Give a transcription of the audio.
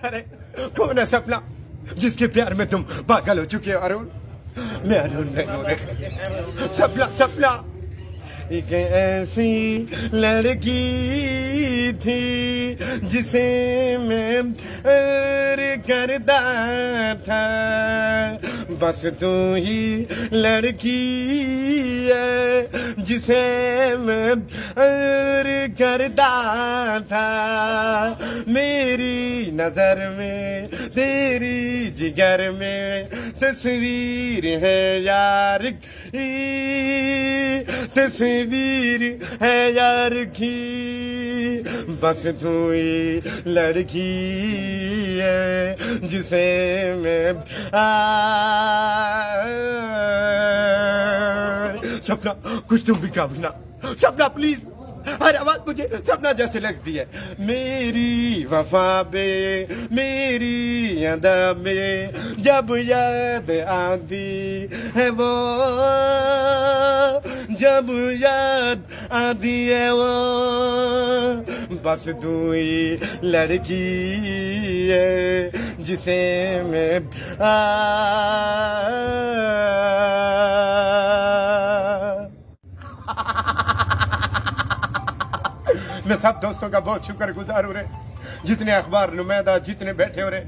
अरे कौन है सपना जिसके प्यार में तुम पागल हो चुके हो अरुण? मैं अरुण नहीं हूं रे। सपना सपना एक ऐसी लड़की थी जिसे मैं करता था, बस तू ही लड़की है जिसे मैं करता था। मेरी नजर में तेरी जिगर में तस्वीर है यार की, तस्वीर है यार की, बस तू ही लड़की है जिसे मैं सपना कुछ तुम भी गाना सपना प्लीज। हर आवाज मुझे सपना जैसे लगती है। मेरी वफा पे मेरी अदा में जब याद आती है वो, जब याद आती है वो, बस तू ही लड़की है जिसे मैं मैं सब दोस्तों का बहुत शुक्रगुजार हूँ रे, जितने अखबार नुमाइंदा जितने बैठे हो रे।